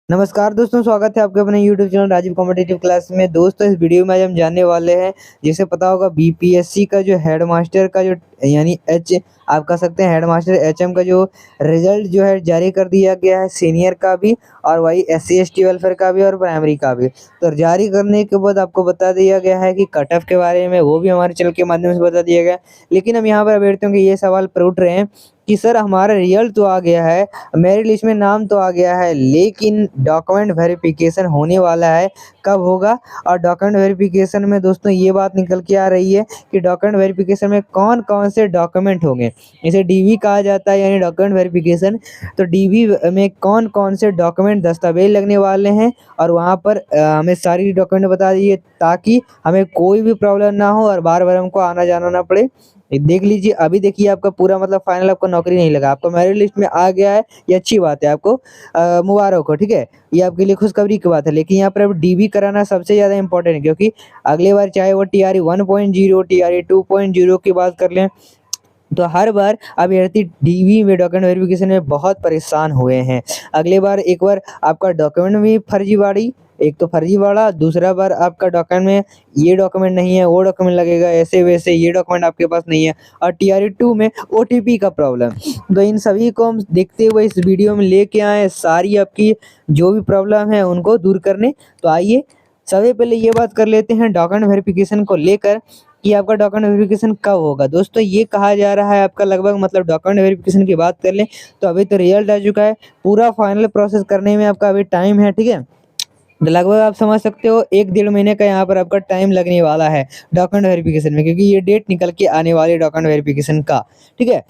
नमस्कार दोस्तों, स्वागत है आपके अपने YouTube channel Rajiv competitive class में। दोस्तों, इस वीडियो में आज हम जानने वाले हैं, जैसे पता होगा बीपीएससी का जो हेडमास्टर का जो यानी आप कह सकते हैं हेडमास्टर एचएम का जो रिजल्ट जो है जारी कर दिया गया है, सीनियर का भी और वही एससी एसटी वेलफेयर का भी और प्राइमरी का भी। तो जारी करने के बाद आपको बता दिया गया है कि कट ऑफ के बारे में, वो भी हमारे चैनल के माध्यम से बता दिया गया। लेकिन हम यहाँ पर अभ्यर्थियों के ये सवाल पर उठ रहे हैं कि सर, हमारा रिजल्ट तो आ गया है, मेरिट लिस्ट में नाम तो आ गया है, लेकिन डॉक्यूमेंट वेरिफिकेशन होने वाला है, कब होगा? और डॉक्यूमेंट वेरिफिकेशन में दोस्तों ये बात निकल के आ रही है कि डॉक्यूमेंट वेरिफिकेशन में कौन कौन से डॉक्यूमेंट होंगे। इसे डीवी कहा जाता है, यानी डॉक्यूमेंट वेरिफिकेशन। तो डीवी में कौन कौन से डॉक्यूमेंट दस्तावेज लगने वाले हैं, और वहाँ पर हमें सारी डॉक्यूमेंट बता दीजिए, ताकि हमें कोई भी प्रॉब्लम ना हो और बार बार हमको आना जाना ना पड़े। देख लीजिए, अभी देखिए आपका पूरा मतलब फाइनल आपको नौकरी नहीं लगा, आपका मेरिट लिस्ट में आ गया है, ये अच्छी बात है, आपको मुबारक हो, ठीक है। ये आपके लिए खुशखबरी की बात है। लेकिन यहाँ पर अब डीबी कराना सबसे ज़्यादा इंपॉर्टेंट है, क्योंकि अगले बार चाहे वो टीआरई 1.0 टीआरई 2.0 की बात कर लें, तो हर बार अभ्यर्थी डीवी में डॉक्यूमेंट वेरिफिकेशन में बहुत परेशान हुए हैं। अगले बार एक बार आपका डॉक्यूमेंट भी फर्जीवाड़ी, एक तो फर्जीवाड़ा, दूसरा बार आपका डॉक्यूमेंट में ये डॉक्यूमेंट नहीं है, वो डॉक्यूमेंट लगेगा, ऐसे वैसे ये डॉक्यूमेंट आपके पास नहीं है, और टीआरई 2 में ओटीपी का प्रॉब्लम। तो इन सभी को हम देखते हुए इस वीडियो में लेके आए, सारी आपकी जो भी प्रॉब्लम है उनको दूर करने। तो आइए सबसे पहले ये बात कर लेते हैं डॉक्यूमेंट वेरिफिकेशन को लेकर कि आपका डॉक्यूमेंट वेरिफिकेशन कब होगा। दोस्तों, ये कहा जा रहा है आपका लगभग मतलब डॉक्यूमेंट वेरिफिकेशन की बात कर लें तो अभी तो रिजल्ट आ चुका है, पूरा फाइनल प्रोसेस करने में आपका अभी टाइम है, ठीक है। तो लगभग आप समझ सकते हो 1-1.5 महीने का यहाँ पर आपका टाइम लगने वाला है डॉक्यूमेंट वेरिफिकेशन में, क्योंकि ये डेट निकल के आने वाली है डॉक्यूमेंट वेरिफिकेशन का, ठीक है।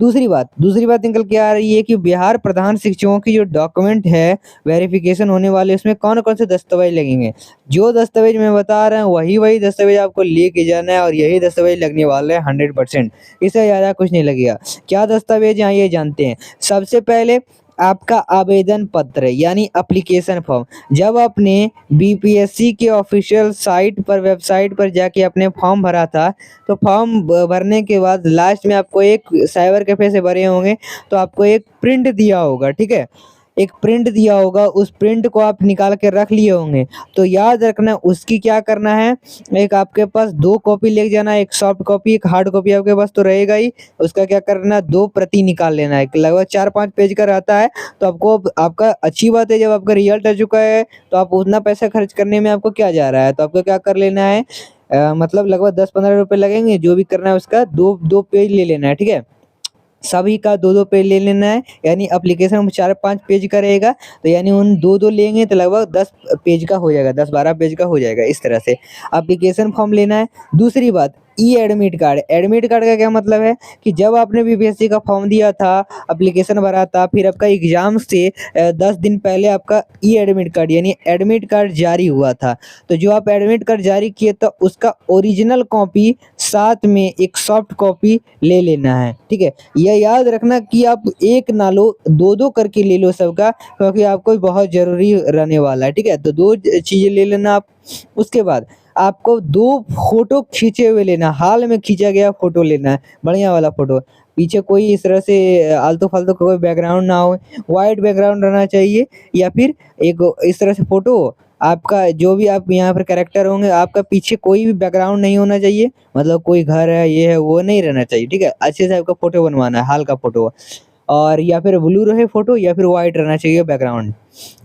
दूसरी बात निकल के आ रही है कि बिहार प्रधान शिक्षकों की जो डॉक्यूमेंट है वेरिफिकेशन होने वाले, उसमें कौन कौन से दस्तावेज लगेंगे। जो दस्तावेज मैं बता रहा हूँ वही वही दस्तावेज आपको लेके जाना है, और यही दस्तावेज लगने वाले हैं 100%। इससे ज़्यादा कुछ नहीं लगेगा। क्या दस्तावेज हैं ये जानते हैं। सबसे पहले आपका आवेदन पत्र यानी एप्लीकेशन फॉर्म। जब आपने बीपीएससी के ऑफिशियल साइट पर, वेबसाइट पर जाके अपने फॉर्म भरा था, तो फॉर्म भरने के बाद लास्ट में आपको एक साइबर कैफे से भरे होंगे, तो आपको एक प्रिंट दिया होगा, ठीक है। एक प्रिंट दिया होगा, उस प्रिंट को आप निकाल के रख लिए होंगे। तो याद रखना उसकी क्या करना है, एक आपके पास 2 कॉपी ले जाना है, एक सॉफ्ट कॉपी, एक हार्ड कॉपी आपके पास तो रहेगा ही। उसका क्या करना है, 2 प्रति निकाल लेना है, लगभग 4-5 पेज का रहता है। तो आपको आपका अच्छी बात है, जब आपका रिजल्ट आ चुका है तो आप उतना पैसा खर्च करने में आपको क्या जा रहा है, तो आपको क्या कर लेना है, मतलब लगभग 10-15 रुपए लगेंगे, जो भी करना है उसका 2 पेज ले लेना है, ठीक है। सभी का 2-2 पेज ले लेना है, यानी एप्लीकेशन में 4-5 पेज का रहेगा, तो यानी उन 2-2 लेंगे तो लगभग 10 पेज का हो जाएगा, 10-12 पेज का हो जाएगा। इस तरह से एप्लीकेशन फॉर्म लेना है। दूसरी बात, ई एडमिट कार्ड। एडमिट कार्ड का क्या मतलब है कि जब आपने बीपीएससी का फॉर्म दिया था, एप्लीकेशन भरा था, फिर आपका एग्जाम से 10 दिन पहले आपका ई एडमिट कार्ड यानी एडमिट कार्ड जारी हुआ था। तो जो आप एडमिट कार्ड जारी किए तो उसका ओरिजिनल कॉपी साथ में एक सॉफ्ट कॉपी ले लेना है, ठीक है। यह याद रखना कि आप एक ना लो, 2-2 करके ले लो सबका, क्योंकि आपको बहुत ज़रूरी रहने वाला है, ठीक है। तो 2 चीज़ें ले लेना आप। उसके बाद आपको 2 फोटो खींचे हुए लेना, हाल में खींचा गया फोटो लेना है, बढ़िया वाला फोटो। पीछे कोई इस तरह से आलतू-फालतू का कोई बैकग्राउंड ना हो, व्हाइट बैकग्राउंड रहना चाहिए, या फिर एक इस तरह से फोटो आपका जो भी आप यहाँ पर कैरेक्टर होंगे, आपका पीछे कोई भी बैकग्राउंड नहीं होना चाहिए, मतलब कोई घर है, ये है, वो नहीं रहना चाहिए, ठीक है। अच्छे से आपका फोटो बनवाना है, हाल का फोटो, और या फिर ब्लू रहे फोटो या फिर व्हाइट रहना चाहिए बैकग्राउंड।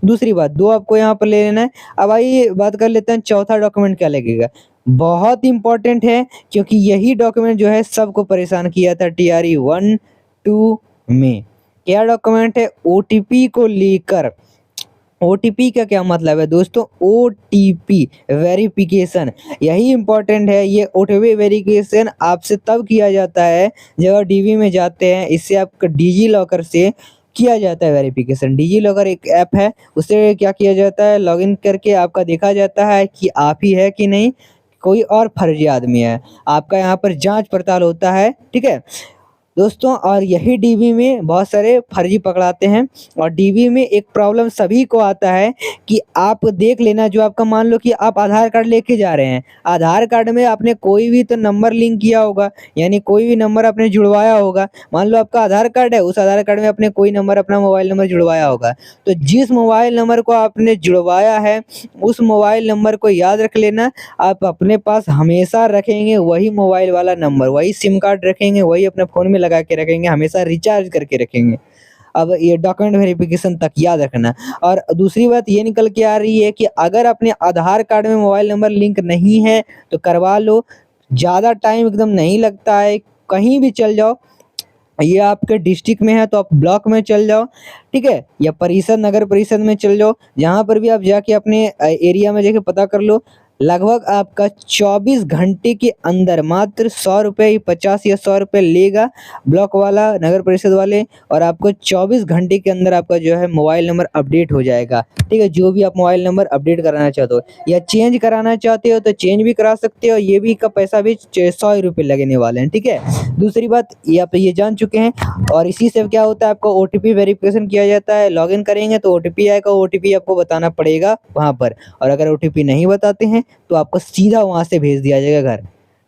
दूसरी बात, 2 आपको यहाँ पर ले लेना है। अब आइए बात कर लेते हैं चौथा डॉक्यूमेंट क्या लगेगा। बहुत इंपॉर्टेंट है, क्योंकि यही डॉक्यूमेंट जो है सबको परेशान किया था टीआरई 1-2 में। क्या डॉक्यूमेंट है, ओटीपी को लेकर। ओटीपी का क्या मतलब है दोस्तों, ओटीपी वेरिफिकेशन, यही इंपॉर्टेंट है। ये ओटीपी वेरिफिकेशन आपसे तब किया जाता है जब आप डीवी में जाते हैं, इससे आपका डिजी लॉकर से किया जाता है वेरिफिकेशन। डिजी लॉकर एक ऐप है, उससे क्या किया जाता है, लॉगिन करके आपका देखा जाता है कि आप ही है कि नहीं, कोई और फर्जी आदमी है, आपका यहाँ पर जांच पड़ताल होता है, ठीक है। दोस्तों और यही डीबी में बहुत सारे फर्जी पकड़ाते हैं। और डीबी में एक प्रॉब्लम सभी को आता है कि आप देख लेना, जो आपका मान लो कि आप आधार कार्ड लेके जा रहे हैं, आधार कार्ड में आपने कोई भी तो नंबर लिंक किया होगा, यानी कोई भी नंबर आपने जुड़वाया होगा। मान लो आपका आधार कार्ड है, उस आधार कार्ड में आपने कोई नंबर, अपना मोबाइल नंबर जुड़वाया होगा। तो जिस मोबाइल नंबर को आपने जुड़वाया है, उस मोबाइल नंबर को याद रख लेना। आप अपने पास हमेशा रखेंगे वही मोबाइल वाला नंबर, वही सिम कार्ड रखेंगे, वही अपने फ़ोन में लगा के रखेंगे, हमेशा रिचार्ज करके रखेंगे। अब ये डॉक्यूमेंट वेरिफिकेशन तक याद रखना। और दूसरी बात ये निकल के आ रही है कि अगर अपने आधार कार्ड में मोबाइल नंबर लिंक नहीं है तो करवा लो, ज़्यादा टाइम एकदम नहीं लगता है, कहीं भी चल जाओ। ये आपके डिस्ट्रिक्ट में है तो आप ब्लॉक में चल जाओ, ठीक है, या परिषद, नगर परिषद में चल जाओ, जहाँ पर भी आप जाके अपने एरिया में जाके पता कर लो। लगभग आपका 24 घंटे के अंदर मात्र 100 रुपये, 50 या 100 रुपये लेगा ब्लॉक वाला, नगर परिषद वाले, और आपको 24 घंटे के अंदर आपका जो है मोबाइल नंबर अपडेट हो जाएगा। ठीक है, जो भी आप मोबाइल नंबर अपडेट कराना चाहते हो या चेंज कराना चाहते हो तो चेंज भी करा सकते हो, ये भी का पैसा भी 100 रुपये लगने वाले हैं। ठीक है, दूसरी बात ये आप ये जान चुके हैं। और इसी से क्या होता है, आपको ओटीपी वेरिफिकेशन किया जाता है, लॉगिन करेंगे तो ओटीपी आएगा, ओटीपी आपको बताना पड़ेगा वहाँ पर, और अगर ओटीपी नहीं बताते हैं तो आपको सीधा वहाँ से भेज दिया जाएगा घर।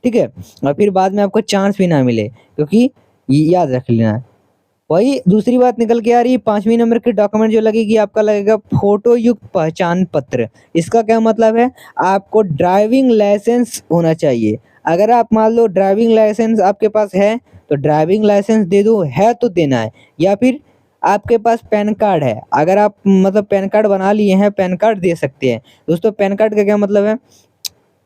ठीक है, और फिर बाद में आपको चांस भी ना मिले, क्योंकि ये याद रख लेना। वही दूसरी बात निकल के आ रही है, 5वीं नंबर की डॉक्यूमेंट जो लगेगी, आपका लगेगा फोटो युक्त पहचान पत्र। इसका क्या मतलब है, आपको ड्राइविंग लाइसेंस होना चाहिए। अगर आप मान लो ड्राइविंग लाइसेंस आपके पास है तो ड्राइविंग लाइसेंस दे दो, है तो देना है। या फिर आपके पास पैन कार्ड है, अगर आप मतलब पैन कार्ड बना लिए हैं, पैन कार्ड दे सकते हैं। दोस्तों पैन कार्ड का क्या मतलब है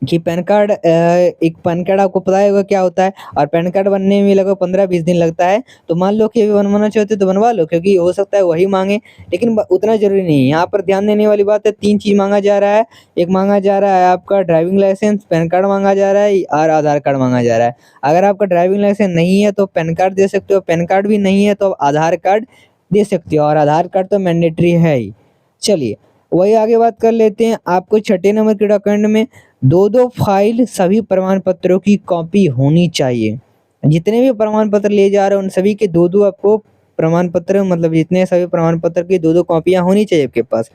कि पैन कार्ड एक पैन कार्ड आपको पता होगा क्या होता है, और पैन कार्ड बनने में लगभग 15-20 दिन लगता है। तो मान लो कि अभी बनवाना चाहते हो तो बनवा लो, क्योंकि हो सकता है वही मांगे, लेकिन उतना जरूरी नहीं है। यहाँ पर ध्यान देने वाली बात है, 3 चीज़ मांगा जा रहा है। एक मांगा जा रहा है आपका ड्राइविंग लाइसेंस, पैन कार्ड मांगा जा रहा है, और आधार कार्ड मांगा जा रहा है। अगर आपका ड्राइविंग लाइसेंस नहीं है तो पैन कार्ड दे सकते हो, पैन कार्ड भी नहीं है तो आधार कार्ड दे सकते हो, और आधार कार्ड तो मैंडेटरी है ही। चलिए वही आगे बात कर लेते हैं। आपको 6 नंबर के डॉक्यूमेंट में 2-2 फाइल सभी प्रमाण पत्रों की कॉपी होनी चाहिए। जितने भी प्रमाण पत्र ले जा रहे हो उन सभी के 2-2 आपको प्रमाण पत्र, मतलब जितने सभी प्रमाण पत्र की 2-2 कॉपियाँ होनी चाहिए आपके पास।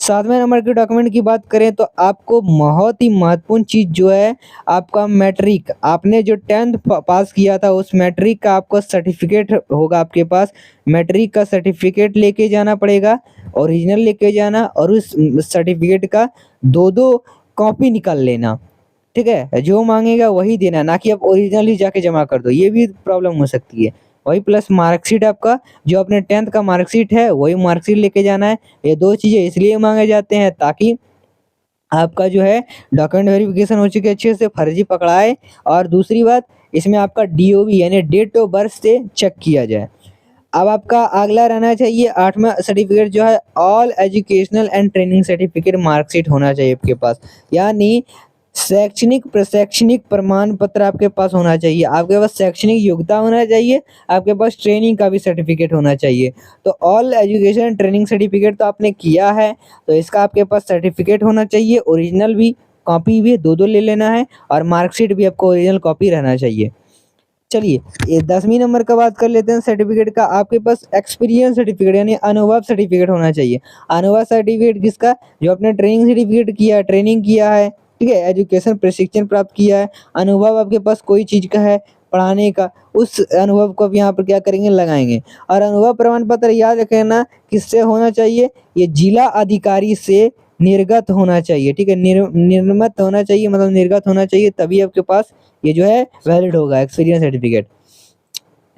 7वें नंबर के डॉक्यूमेंट की बात करें तो आपको बहुत ही महत्वपूर्ण चीज़ जो है, आपका मैट्रिक, आपने जो 10th पास किया था उस मैट्रिक का आपको सर्टिफिकेट होगा आपके पास। मैट्रिक का सर्टिफिकेट लेके जाना पड़ेगा, ओरिजिनल लेके जाना, और उस सर्टिफिकेट का 2-2 कॉपी निकाल लेना। ठीक है, जो मांगेगा वही देना, ना कि आप ओरिजिनल ही जाके जमा कर दो, ये भी प्रॉब्लम हो सकती है। वही प्लस मार्कशीट, आपका जो अपने 10th का मार्कशीट है वही मार्कशीट लेके जाना है। ये 2 चीज़ें इसलिए मांगे जाते हैं ताकि आपका जो है डॉक्यूमेंट वेरिफिकेशन हो चुके अच्छे से, फर्जी पकड़ाए। और दूसरी बात, इसमें आपका डीओबी यानी डेट ऑफ बर्थ से चेक किया जाए। अब आपका अगला रहना चाहिए 8वां सर्टिफिकेट जो है, all educational and training certificate marksheet होना चाहिए आपके पास, यानी शैक्षणिक प्रशैक्षणिक प्रमाण पत्र आपके पास होना चाहिए। आपके पास शैक्षणिक योग्यता होना चाहिए, आपके पास ट्रेनिंग का भी सर्टिफिकेट होना चाहिए। तो ऑल एजुकेशन ट्रेनिंग सर्टिफिकेट तो आपने किया है, तो इसका आपके पास सर्टिफिकेट होना चाहिए, ओरिजिनल भी, कॉपी भी 2-2 ले लेना है, और मार्कशीट भी आपको ओरिजिनल कॉपी रहना चाहिए। चलिए ये 10वीं नंबर का बात कर लेते हैं सर्टिफिकेट का। आपके पास एक्सपीरियंस सर्टिफिकेट यानी अनुभव सर्टिफिकेट होना चाहिए। अनुभव सर्टिफिकेट किसका, जो आपने ट्रेनिंग सर्टिफिकेट किया है, ट्रेनिंग किया है, ठीक है, एजुकेशन प्रशिक्षण प्राप्त किया है, अनुभव आपके पास कोई चीज़ का है पढ़ाने का, उस अनुभव को अब यहाँ पर क्या करेंगे, लगाएंगे। और अनुभव प्रमाण पत्र याद रखना किससे होना चाहिए, ये जिला अधिकारी से निर्गत होना चाहिए। ठीक है, निर्गत होना चाहिए, मतलब निर्गत होना चाहिए, तभी आपके पास ये जो है वैलिड होगा। एक्सपीरियंस सर्टिफिकेट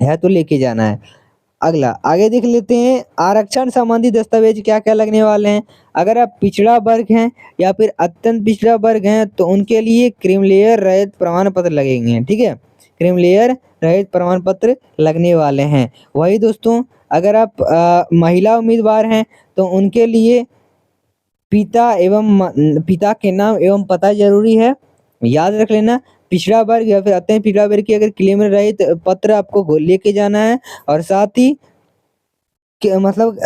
है तो लेके जाना है। अगला आगे देख लेते हैं, आरक्षण संबंधी दस्तावेज क्या क्या लगने वाले हैं। अगर आप पिछड़ा वर्ग हैं या फिर अत्यंत पिछड़ा वर्ग हैं तो उनके लिए क्रीमीलेयर रहित प्रमाण पत्र लगेंगे। ठीक है, क्रीमीलेयर रहित प्रमाण पत्र लगने वाले हैं। वही दोस्तों, अगर आप महिला उम्मीदवार हैं तो उनके लिए पिता के नाम एवं पता जरूरी है, याद रख लेना। पिछड़ा वर्ग या फिर अत्यंत पिछड़ा वर्ग की अगर क्लेम रहित पत्र आपको लेके जाना है, और साथ ही मतलब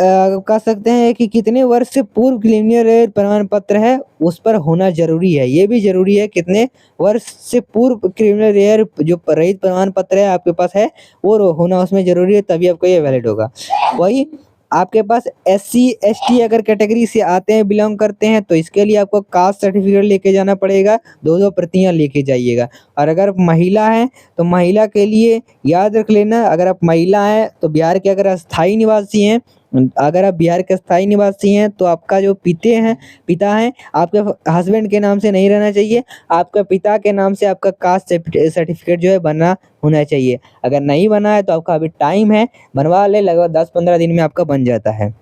कह सकते हैं कि कितने वर्ष से पूर्व क्रिमिनल प्रमाण पत्र है उस पर होना जरूरी है। ये भी जरूरी है कितने वर्ष से पूर्व क्रिमिनल रेयर जो रहित प्रमाण पत्र है आपके पास है वो होना उसमें जरूरी है, तभी आपको ये वैलिड होगा। वही आपके पास SC ST अगर कैटेगरी से आते हैं, बिलोंग करते हैं, तो इसके लिए आपको कास्ट सर्टिफिकेट लेके जाना पड़ेगा, 2-2 प्रतियां लेके जाइएगा। और अगर महिला है तो महिला के लिए याद रख लेना, अगर आप महिला हैं तो बिहार के अगर अस्थायी निवासी हैं, अगर आप बिहार के अस्थायी निवासी हैं तो आपका जो पिता हैं आपके हस्बैंड के नाम से नहीं रहना चाहिए, आपके पिता के नाम से आपका कास्ट सर्टिफिकेट जो है बना होना चाहिए। अगर नहीं बना है तो आपका अभी टाइम है, बनवा ले, लगभग 10-15 दिन में आपका बन जाता है।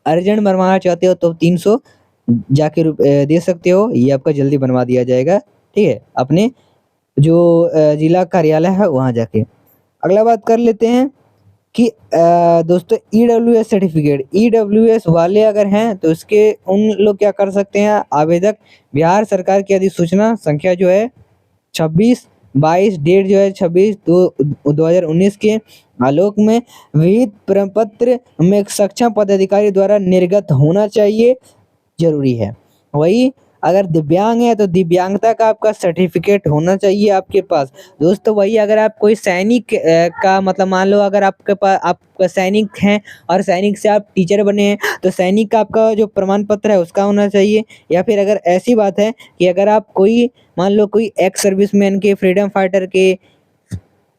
अर्जेंट बनवाना चाहते हो तो 300 जाके दे सकते हो, ये आपका जल्दी बनवा दिया जाएगा, ठीक है, अपने जो जिला कार्यालय है वहाँ जाके। अगला बात कर लेते हैं कि दोस्तों EWS सर्टिफिकेट, EWS वाले अगर हैं तो उसके उन लोग क्या कर सकते हैं, आवेदक बिहार सरकार की अधिसूचना संख्या जो है 26/22 डेट जो है 26/2/2019 के आलोक में विहित प्रपत्र में सक्षम पदाधिकारी द्वारा निर्गत होना चाहिए, जरूरी है। वही अगर दिव्यांग है तो दिव्यांगता का आपका सर्टिफिकेट होना चाहिए आपके पास। दोस्तों वही अगर आप कोई सैनिक का मतलब मान लो अगर आपके पास आप सैनिक हैं और सैनिक से आप टीचर बने हैं तो सैनिक का आपका जो प्रमाण पत्र है उसका होना चाहिए। या फिर अगर ऐसी बात है कि अगर आप कोई मान लो कोई एक्स सर्विसमैन के, फ्रीडम फाइटर के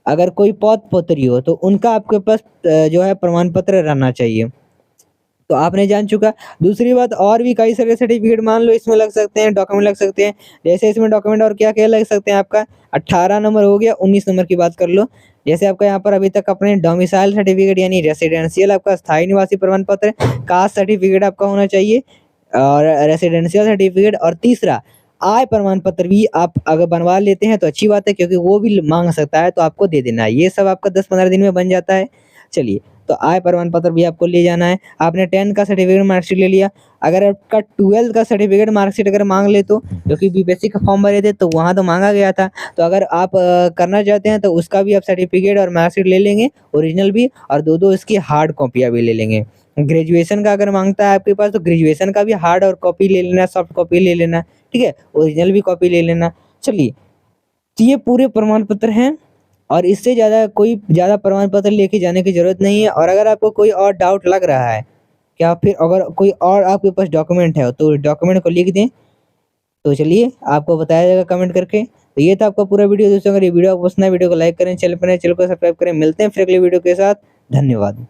अगर कोई पौध पुत्री हो तो उनका आपके पास जो है प्रमाण पत्र रहना चाहिए। तो आपने जान चुका। दूसरी बात और भी कई सारे सर्टिफिकेट मान लो इसमें लग सकते हैं, डॉक्यूमेंट लग सकते हैं। जैसे इसमें डॉक्यूमेंट और क्या क्या लग सकते हैं, आपका 18 नंबर हो गया, 19 नंबर की बात कर लो। जैसे आपका यहाँ पर अभी तक अपने डोमिसाइल सर्टिफिकेट यानी रेसिडेंशियल आपका स्थायी निवासी प्रमाण पत्र, कास्ट सर्टिफिकेट आपका होना चाहिए और रेसिडेंशियल सर्टिफिकेट। और तीसरा आय प्रमाण पत्र भी आप अगर बनवा लेते हैं तो अच्छी बात है, क्योंकि वो भी मांग सकता है तो आपको दे देना है। ये सब आपका 10-15 दिन में बन जाता है। चलिए, तो आय प्रमाण पत्र भी आपको ले जाना है। आपने 10 का सर्टिफिकेट मार्कशीट ले लिया, अगर आपका 12 का सर्टिफिकेट मार्कशीट अगर मांग ले तो, क्योंकि बीपीएससी का फॉर्म भरे थे तो वहाँ तो मांगा गया था, तो अगर आप करना चाहते हैं तो उसका भी आप सर्टिफिकेट और मार्कशीट ले लेंगे, ओरिजिनल भी, और 2-2 इसकी हार्ड कॉपियाँ भी ले लेंगे। ग्रेजुएशन का अगर मांगता है आपके पास तो ग्रेजुएशन का भी हार्ड और कॉपी ले लेना, सॉफ्ट कॉपी ले लेना, ठीक है, ओरिजिनल भी कॉपी ले लेना। चलिए, तो ये पूरे प्रमाण पत्र हैं और इससे ज़्यादा कोई ज़्यादा प्रमाण पत्र लेके जाने की ज़रूरत नहीं है। और अगर आपको कोई और डाउट लग रहा है, क्या फिर अगर कोई और आपके पास डॉक्यूमेंट है तो डॉक्यूमेंट को लिख दें। तो चलिए, आपको बताया जाएगा कमेंट करके। तो ये था आपका पूरा वीडियो। दोस्तों अगर ये वीडियो आपको पसंद है, वीडियो को लाइक करें, चैनल पर नए चैनल को सब्सक्राइब करें। मिलते हैं फिर अगले वीडियो के साथ। धन्यवाद।